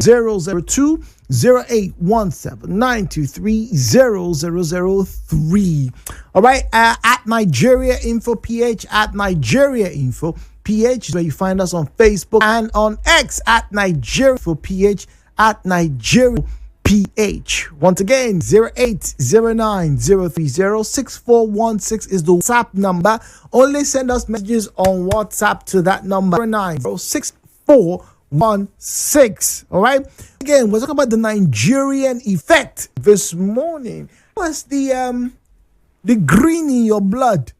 002 0817-923-0003. All right, at Nigeria Info PH, at Nigeria Info PH, where you find us on Facebook and on X at Nigeria Info PH, at Nigeria PH. Once again, 0809-030-6416 is the WhatsApp number. Only send us messages on WhatsApp to that number, 09-06416. All right. Again, we're talking about the Nigerian effect this morning. What's the green in your blood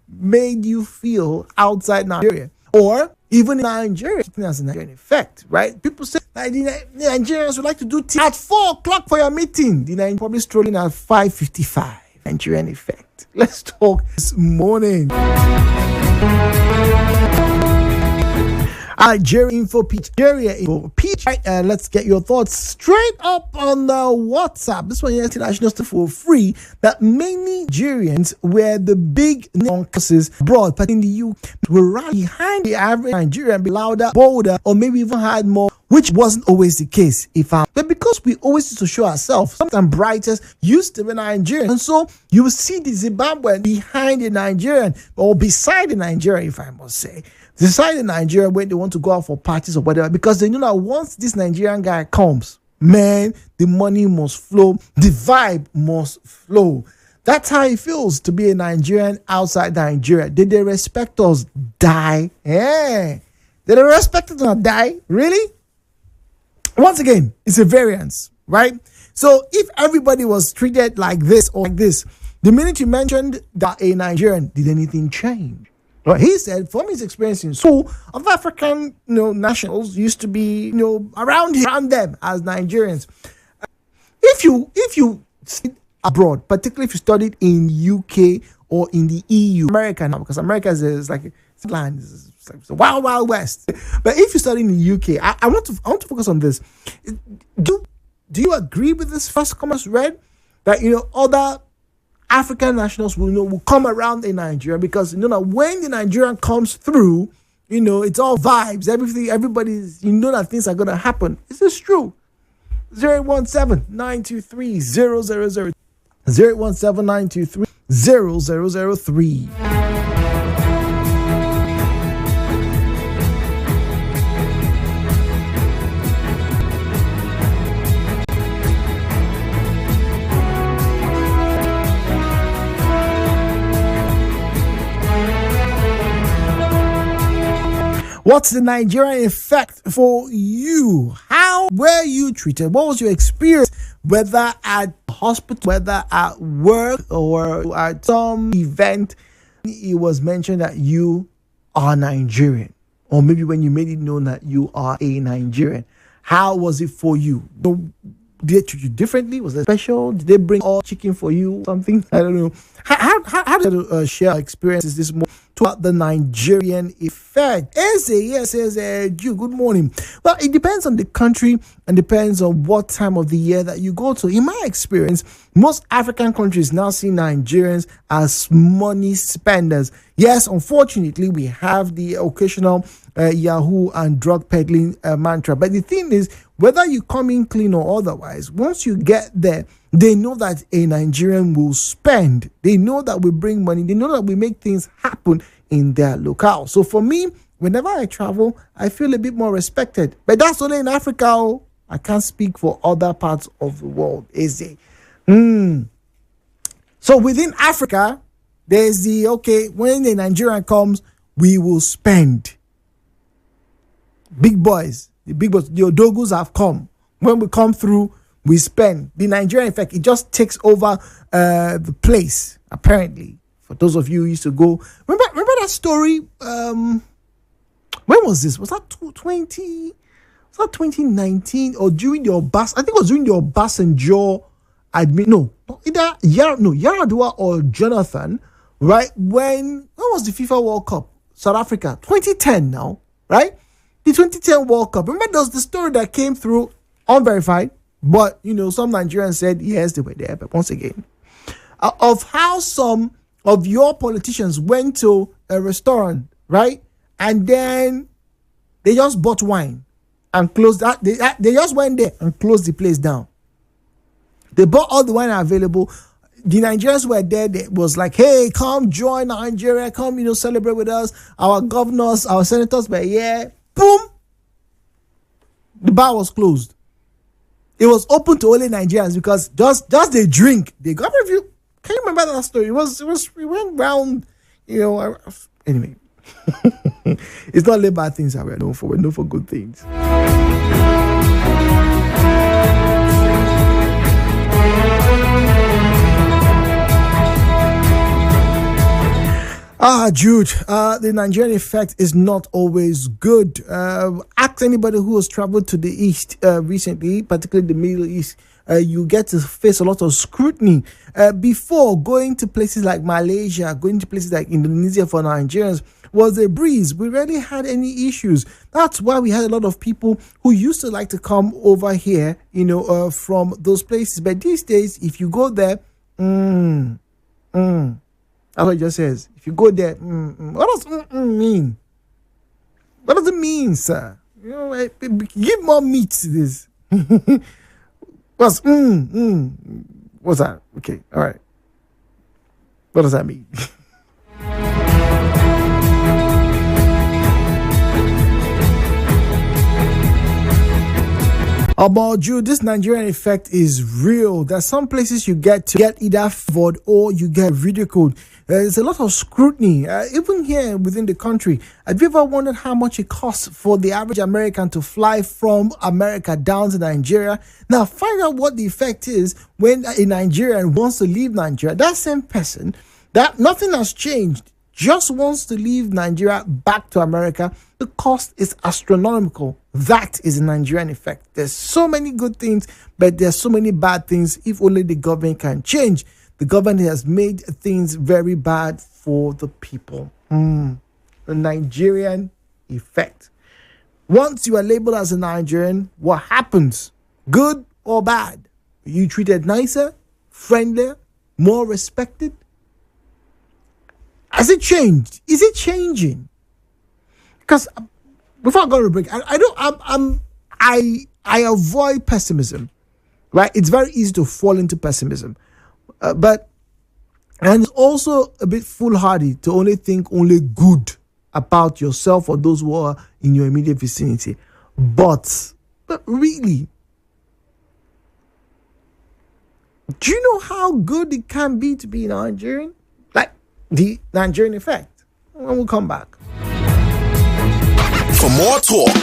made you feel outside Nigeria, or even in Nigeria? Something as a Nigerian effect, right? People say that the Nigerians would like to do tea at 4 o'clock for your meeting. The Nigerians probably strolling at 5:55. Nigerian effect. Let's talk this morning. Nigerian Info Peach. Nigeria Info Peach. Let's get your thoughts straight up on the WhatsApp. This one here is international stuff for free. That many Nigerians were the big cases abroad, but in the UK were right behind the average Nigerian, be louder, bolder, or maybe even had more, which wasn't always the case. But because we always used to show ourselves, sometimes brightest used to be Nigerian, and so you will see the Zimbabwean behind the Nigerian, or beside the Nigerian, if I must say. Decide in Nigeria when they want to go out for parties or whatever, because they know that once this Nigerian guy comes, man, the money must flow, the vibe must flow. That's how it feels to be a Nigerian outside Nigeria. Did they respect us? Die. Yeah. Did they respect us or die? Really? Once again, it's a variance, right? So if everybody was treated like this or like this, the minute you mentioned that a Nigerian, did anything change? Well, he said, from his experience in school, of African nationals used to be around them as Nigerians. If you studied abroad, particularly if you studied in UK or in the EU, America now, because America is like land, it's like the wild west. But if you study in the UK, I want to focus on this. Do you agree with this first comment read that other African nationals will come around in Nigeria, because that when the Nigerian comes through, it's all vibes, everybody's that things are gonna happen. Is this true? 017-923-0003 017-923-0003. What's the Nigerian effect for you? How were you treated? What was your experience, whether at hospital, whether at work, or at some event? It was mentioned that you are Nigerian, or maybe when you made it known that you are a Nigerian. How was it for you? Did they treat you differently? Was it special? Did they bring all chicken for you? Something? I don't know. How did you share experiences this morning about the Nigerian effect? Yes, Jude, good morning. Well, it depends on the country and depends on what time of the year that you go to. In my experience, most African countries now see Nigerians as money spenders. Yes, unfortunately, we have the occasional Yahoo and drug peddling mantra. But the thing is, whether you come in clean or otherwise, once you get there, they know that a Nigerian will spend. They know that we bring money. They know that we make things happen in their locale. So for me, whenever I travel, I feel a bit more respected. But that's only in Africa. Oh. I can't speak for other parts of the world, is it? So within Africa, there's when the Nigerian comes, we will spend. Big boys, the Odogus have come. When we come through, we spend. The Nigerian effect, it just takes over the place, apparently. For those of you who used to go, remember that story? When was this? Was that 2019 or during the Obas? I think it was during the Obasanjo either Yaradua or Jonathan, right? When was the FIFA World Cup? South Africa, 2010 now, right? The 2010 World Cup. Remember, there was the story that came through unverified, but some Nigerians said yes, they were there. But once again, of how some of your politicians went to a restaurant, right, and then they just bought wine, and closed that. They just went there and closed the place down. They bought all the wine available. The Nigerians were there. They was like, hey, come join Nigeria. Come, celebrate with us. Our governors, our senators were here. Boom. The bar was closed. It was open to only Nigerians because just they drink. They got review. Can you remember that story? We went round, anyway. It's not only bad things that we're known for. We're known for good things. Jude, the Nigerian effect is not always good. Ask anybody who has traveled to the East recently, particularly the Middle East. You get to face a lot of scrutiny before going to places like Malaysia, going to places like Indonesia for Nigerians was a breeze. We rarely had any issues. That's why we had a lot of people who used to like to come over here, from those places. But these days, if you go there, that's what it just says. If you go there, what does mean? What does it mean, sir? Give more meat to this. What's What's that? Okay, all right. What does that mean? About you, this Nigerian effect is real. There's some places you get either favored or you get ridiculed. There's a lot of scrutiny, even here within the country. Have you ever wondered how much it costs for the average American to fly from America down to Nigeria? Now, find out what the effect is when a Nigerian wants to leave Nigeria. That same person, that nothing has changed, just wants to leave Nigeria back to America. The cost is astronomical. That is a Nigerian effect. There's so many good things, but there's so many bad things. If only the government can change. The government has made things very bad for the people. The Nigerian effect. Once you are labeled as a Nigerian, what happens? Good or bad? Are you treated nicer, friendlier, more respected? Has it changed? Is it changing? Because before I go to break, I avoid pessimism, right? It's very easy to fall into pessimism, and it's also a bit foolhardy to only think only good about yourself or those who are in your immediate vicinity. But really, do you know how good it can be to be Nigerian? Like the Nigerian effect. And we'll come back. For more talk,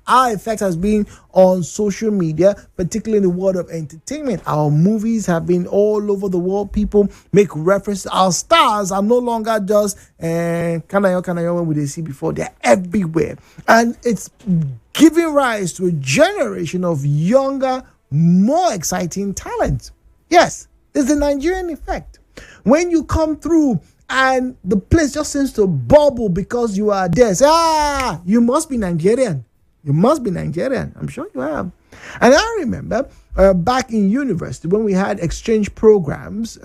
our effect has been on social media, particularly in the world of entertainment. Our movies have been all over the world. People make reference to our stars are no longer just Kanayo when they see before. They're everywhere. And it's giving rise to a generation of younger, more exciting talent. Yes, it's the Nigerian effect. When you come through and the place just seems to bubble because you are there, say, you must be Nigerian. You must be Nigerian. I'm sure you have. And I remember back in university when we had exchange programs,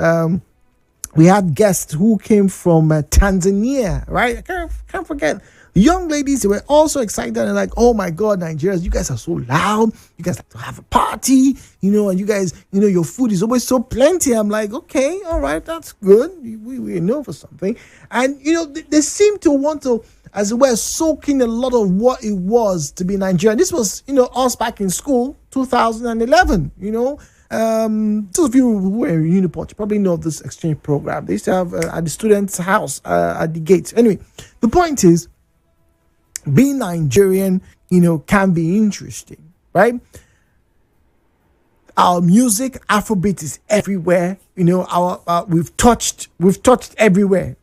we had guests who came from Tanzania, right? I can't forget. Young ladies, they were also excited and like, oh my God, Nigerians, you guys are so loud. You guys like to have a party, and you guys, your food is always so plenty. I'm like, okay, all right, that's good. We know for something. And, they seem to want to, as it were, soak in a lot of what it was to be Nigerian. This was, us back in school, 2011, Those of you who were in Uniport, you probably know of this exchange program. They used to have at the student's house at the gates. Anyway, the point is, being Nigerian, can be interesting, right? Our music, Afrobeat is everywhere. We've touched everywhere.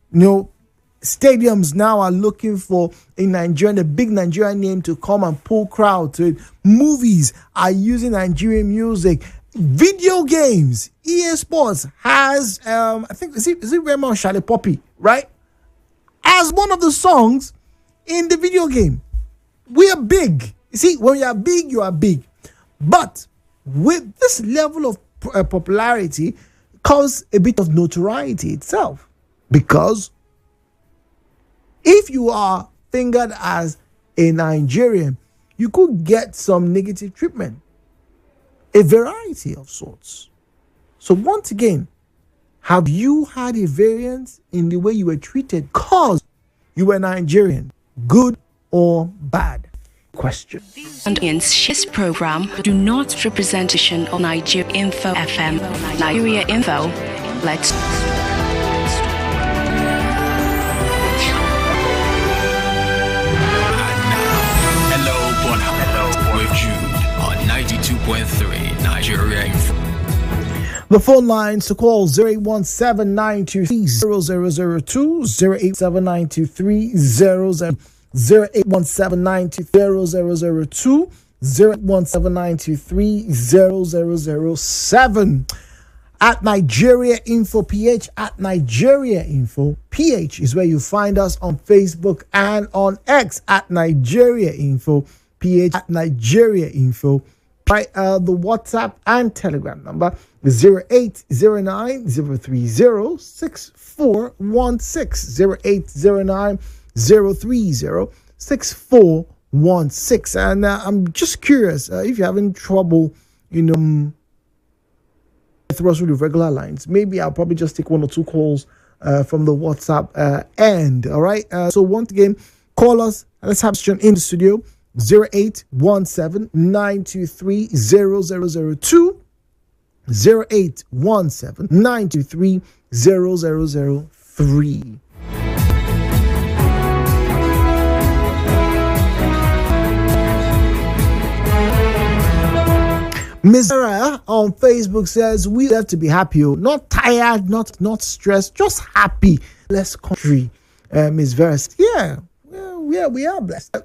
Stadiums now are looking for a big Nigerian name to come and pull crowds to it. Movies are using Nigerian music. Video games, EA Sports has, I think, is it Raymond Charlie Poppy, right? As one of the songs in the video game. We are big. You see, when you are big, you are big. But with this level of popularity comes a bit of notoriety itself. Because if you are fingered as a Nigerian, you could get some negative treatment. A variety of sorts. So once again, have you had a variance in the way you were treated because you were Nigerian? Good or bad? Question. And in this program do not representation of Nigeria Info FM. Nigeria Info. Let's. Hello, with Jude on 92.3 Nigeria Info. The phone lines to call 0817-923-0002, 087923-0002, 0817-923-0002, 0817-923-0007. At Nigeria Info PH, at Nigeria Info PH is where you find us on Facebook and on X at Nigeria Info PH, at Nigeria Info. Right, the WhatsApp and Telegram number is 0809-030-6416, 0809-030-6416. And I'm just curious if you're having trouble, through us with the regular lines. Maybe I'll probably just take one or two calls from the WhatsApp end. All right. So once again, call us. Let's have a in the studio. 0817-923-0002, 0817-923-0003. Ms. Vera on Facebook says, we have to be happy, not tired, not stressed, just happy. Blessed country. Ms. Vera says, yeah, we are blessed.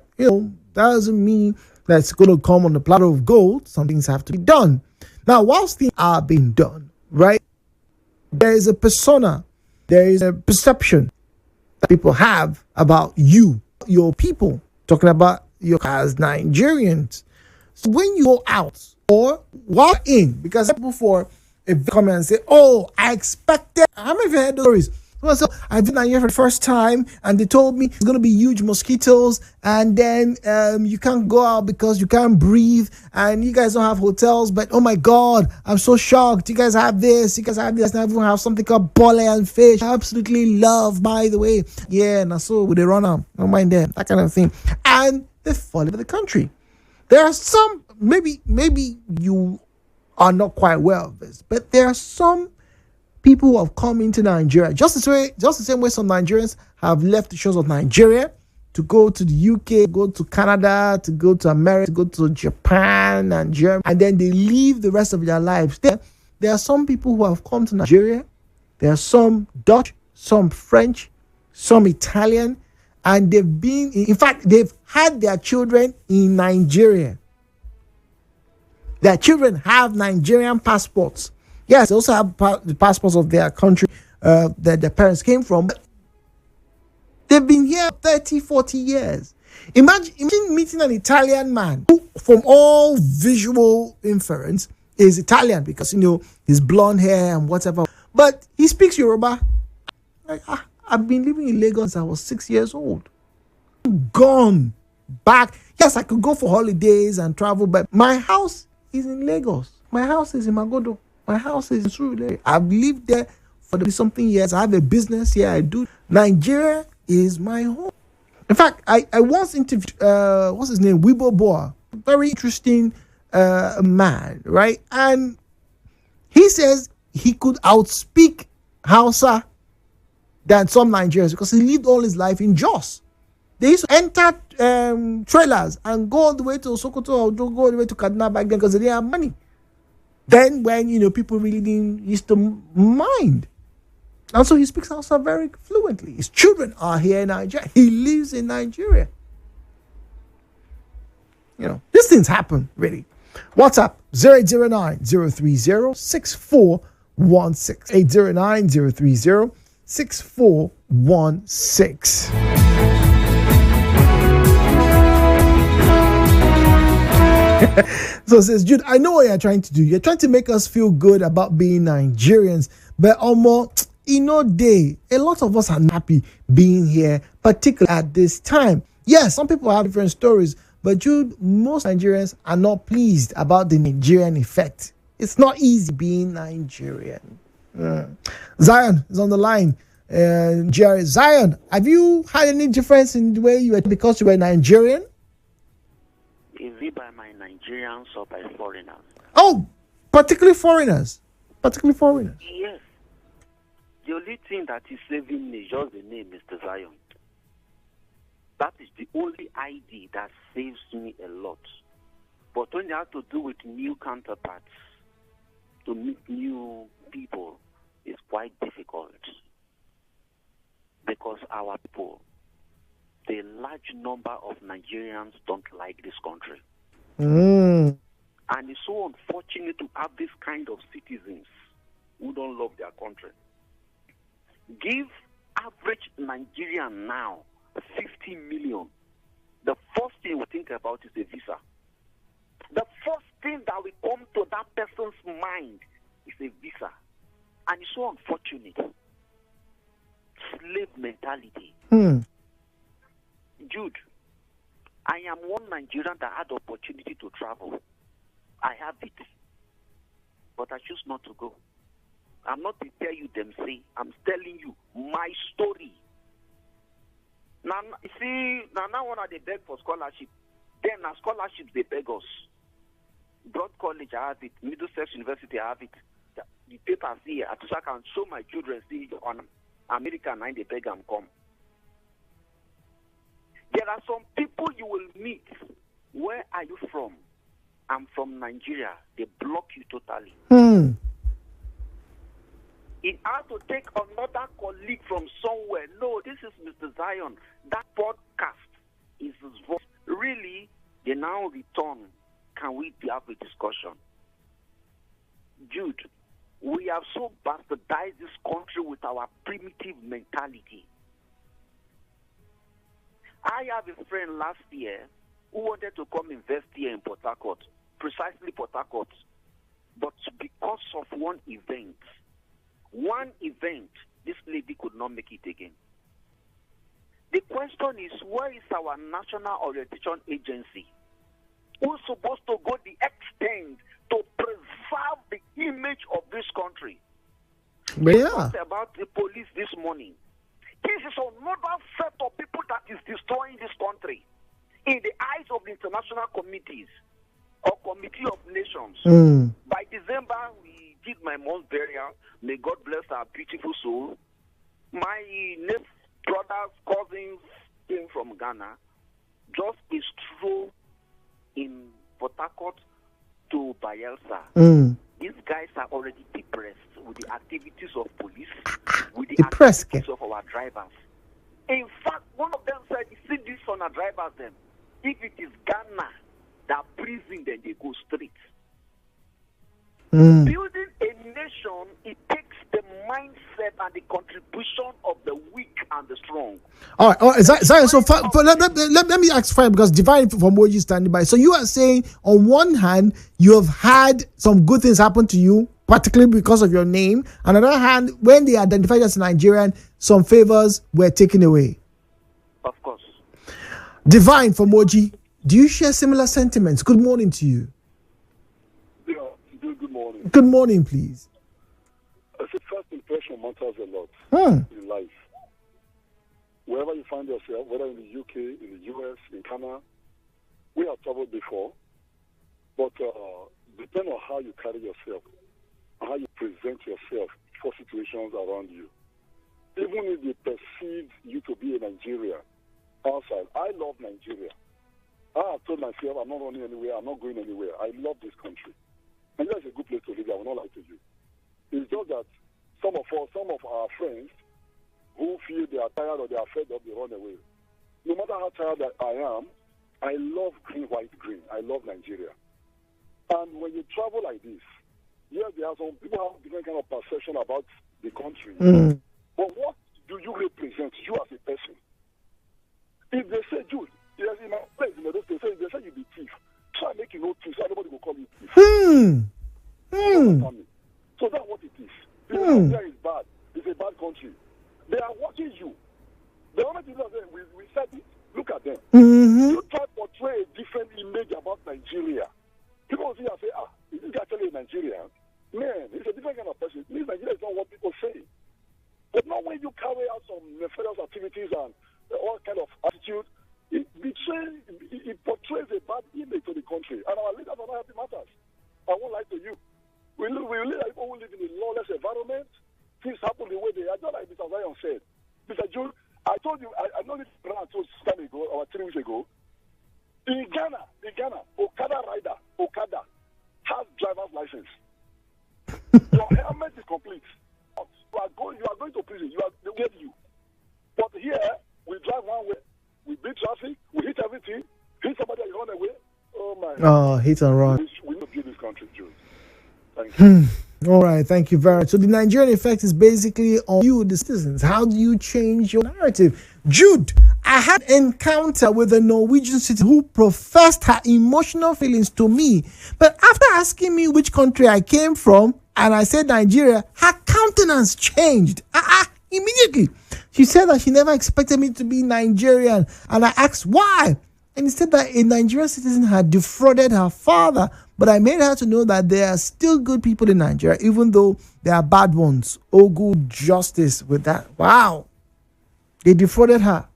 That doesn't mean that it's going to come on the platter of gold. Some things have to be done. Now, whilst things are being done, right, there is a persona, there is a perception that people have about you, your people, talking about you as Nigerians. So when you go out or walk in, because before if they come and say, oh, I expected, how many of you heard those stories? So I've been here for the first time and they told me it's going to be huge mosquitoes and then you can't go out because you can't breathe and you guys don't have hotels, but oh my God, I'm so shocked. You guys have this, you guys have this, and everyone have something called bole and fish. I absolutely love, by the way. Yeah, and so with the run out, don't mind them, that kind of thing. And they fall into the country. There are some, maybe you are not quite aware of this, but there are some people who have come into Nigeria just the same way some Nigerians have left the shores of Nigeria to go to the UK, go to Canada, to go to America, to go to Japan and Germany, and then they live the rest of their lives there. There are some people who have come to Nigeria. There are some Dutch, some French, some Italian, and they've been, in fact, they've had their children in Nigeria. Their children have Nigerian passports. Yes, they also have the passports of their country that their parents came from. But they've been here 30, 40 years. Imagine meeting an Italian man who, from all visual inference, is Italian because, his blonde hair and whatever. But he speaks Yoruba. I've been living in Lagos since I was 6 years old. Gone back. Yes, I could go for holidays and travel, but my house is in Lagos. My house is in Magodo. My house is in Surulere. I've lived there for something years. I have a business here. I do. Nigeria is my home. In fact, I once interviewed, what's his name? Wibo Boa. Very interesting man, right? And he says he could outspeak Hausa than some Nigerians because he lived all his life in Jos. They used to enter trailers and go all the way to Sokoto or go all the way to Kaduna back then because they didn't have money. Then when, people really didn't used to mind. And so he speaks Hausa very fluently. His children are here in Nigeria. He lives in Nigeria. These things happen, really. WhatsApp 0809-030-6416. 809-030-6416. So it says, Jude, I know what you're trying to do. You're trying to make us feel good about being Nigerians, but almost a lot of us are not happy being here, particularly at this time. Yes, some people have different stories, but Jude, most Nigerians are not pleased about the Nigerian effect. It's not easy being Nigerian. Zion is on the line. Jerry, Zion, have you had any difference in the way you were because you were Nigerian? Is it by my Nigerians or by foreigners? Oh, particularly foreigners. Yes. The only thing that is saving me is just the name, Mr. Zion. That is the only ID that saves me a lot. But when you have to do with new counterparts, to meet new people, it's quite difficult. Because our people, the large number of Nigerians don't like this country. And it's so unfortunate to have this kind of citizens who don't love their country. Give average Nigerian now 50 million. The first thing we think about is a visa. The first thing that will come to that person's mind is a visa. And it's so unfortunate. Slave mentality. Jude, I am one Nigerian that had the opportunity to travel. I have it. But I choose not to go. I'm not to tell you them say. I'm telling you my story. Now, see, now one of they beg for scholarship. Then now scholarships they beg us. Broad College, I have it. Middlesex University, I have it. The papers here, I can show my children see on America and they beg and come. There are some people you will meet. Where are you from? I'm from Nigeria. They block you totally. It had to take another colleague from somewhere. No, this is Mr. Zion. That podcast is his voice. Really, they now return. Can we have a discussion? Jude, we have so bastardized this country with our primitive mentality. I have a friend last year who wanted to come invest here in Port Harcourt, precisely Port Harcourt. But because of one event, this lady could not make it again. The question is, where is our National Orientation Agency? Who's supposed to go the extent to preserve the image of this country? Yeah. Talked about the police this morning. This is another set of people that is destroying this country in the eyes of the international committees or Committee of Nations. By December, we did my mom's burial. May God bless our beautiful soul. My nephews, brothers, cousins, came from Ghana, just a stroll in Port Harcourt to Bayelsa. These guys are already depressed with the activities of police, with the activities of our drivers. In fact, one of them said, see this on our drivers then. If it is Ghana that prison, then they go straight. Building a nation, it takes the mindset and the contribution of the weak and the strong. All right. Zion, so let me ask Fire, because Divine from Moji is standing by. So you are saying, on one hand, you have had some good things happen to you, particularly because of your name. On the other hand, when they identified as Nigerian, some favors were taken away. Of course. Divine from Moji, do you share similar sentiments? Good morning to you. Good morning. Good morning, please. I said first impression matters a lot in life. Wherever you find yourself, whether in the UK, in the US, in Canada, we have traveled before, but depending on how you carry yourself, how you present yourself for situations around you, even if they perceive you to be a Nigerian outside, I love Nigeria. I have told myself I'm not running anywhere, I'm not going anywhere. I love this country. Nigeria is a good place to live. I will not lie to you. It's just that some of our friends who feel they are tired or they are fed up, they run away. No matter how tired I am, I love green, white, green. I love Nigeria. And when you travel like this, yes, there are some people have different kind of perception about the country. But what do you represent, you as a person? If they say, Jude, yes, in my place, they say you be thief. Try make you no thief, so nobody will call you thief. So that's what it is. Nigeria is bad. It's a bad country. They are watching you. The only thing is that we said it. Look at them. You try to portray a different image about Nigeria. People will see and say, is this actually a Nigerian? Man, it's a different kind of person. It means Nigeria is not what people say. But not when you carry out some nefarious activities and all kind of attitude, it portrays a bad image to the country. And our leaders are not happy matters. I won't lie to you. We live like people who live in a lawless environment. Things happen the way they are. Just like Mr. Zion said. Mr. Jude, I told you, I know this around 2 time ago, or 3 weeks ago. In Ghana, Okada has driver's license. Your helmet is complete. You are going to prison. They will get you. But here, we drive one way. We beat traffic. We hit everything. Hit somebody and run away. Oh my. Oh, hit and run. We need to build this country, Jude. Thank you. All right, thank you very much. So the Nigerian effect is basically on you, the citizens. How do you change your narrative? Jude, I had an encounter with a Norwegian citizen who professed her emotional feelings to me. But after asking me which country I came from, and I said Nigeria, her countenance changed. Immediately. She said that she never expected me to be Nigerian. And I asked why. And he said that a Nigerian citizen had defrauded her father. But I made her to know that there are still good people in Nigeria, even though there are bad ones. Oh, good justice with that. Wow. They defrauded her.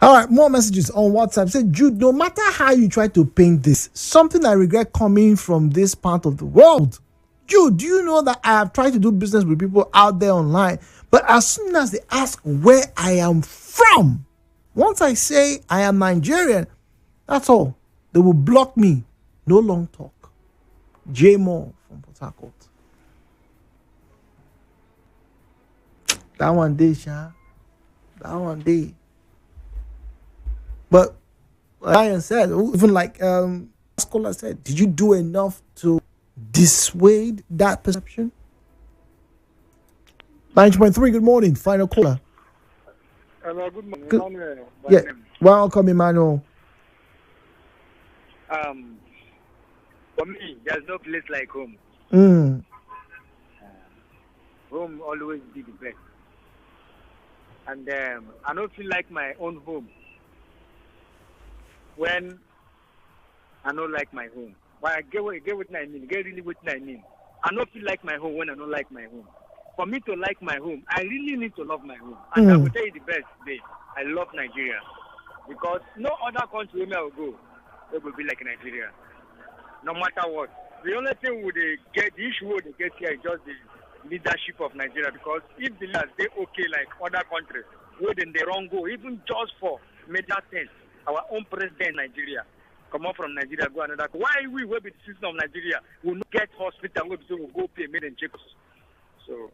All right, more messages on WhatsApp. Say, Jude, no matter how you try to paint this, something I regret coming from this part of the world. Jude, do you know that I have tried to do business with people out there online, but as soon as they ask where I am from, once I say I am Nigerian, that's all. They will block me. No long talk. J. Moore from Port Harcourt. That one day, Sha. That one day. But Ryan said, even like scholar said, did you do enough to dissuade that perception? 9.3, good morning. Final caller. Hello, good morning. Good. Emmanuel, Yeah. Welcome, Emmanuel. For me, there's no place like home. Home always be the best. And I don't feel like my own home when I don't like my home. But I get what I mean. Get really what I mean. I don't feel like my home when I don't like my home. For me to like my home, I really need to love my home. And I will tell you the best day. I love Nigeria. Because no other country where I will go, it will be like Nigeria. No matter what. The only thing the issue they get here is just the leadership of Nigeria. Because if the leaders, they okay like other countries, waiting the wrong go, even just for major things. Our own president, Nigeria, come out from Nigeria, go another. Why we will be the citizen of Nigeria will not get hospital, we will go pay made and check us. So,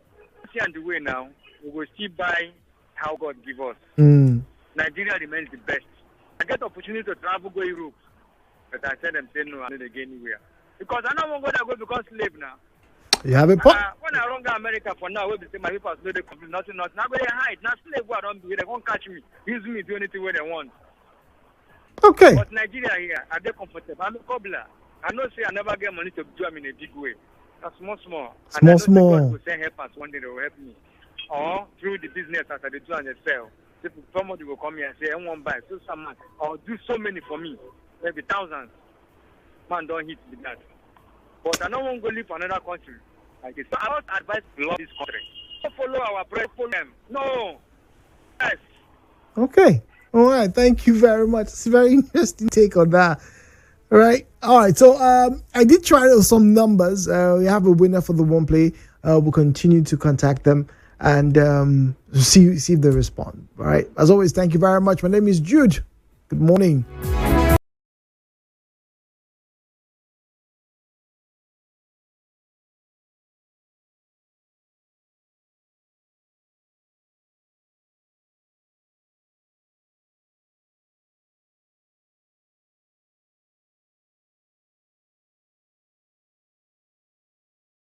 see on the way now, we will still buy how God give us. Nigeria remains the best. I get opportunity to travel, go Europe, but I said them say no, I don't go anywhere. Because I don't want to go because slave now. You have a point. When I run to America for now, we say my people know they complain nothing. Now they hide. Now slave go around me, they won't catch me, use me, do anything where they want. Okay. But Nigeria here, are they comfortable? I'm a cobbler. I know say I never get money to do them in a big way. That's small. And I know God will send help us one day, they will help me. Or through the business as I do and they sell. Somebody will come here and say, I won't buy so some man, or do so many for me. Maybe thousands. Man, don't hit with that. But I don't want to go live for another country. Like this. So I would advise to love this country. Don't follow our press, follow them. No. Yes. Okay. All right. Thank you very much. It's a very interesting take on that. All right. All right. So I did try some numbers. We have a winner for the one play. We'll continue to contact them and see if they respond. All right. As always, thank you very much. My name is Jude. Good morning.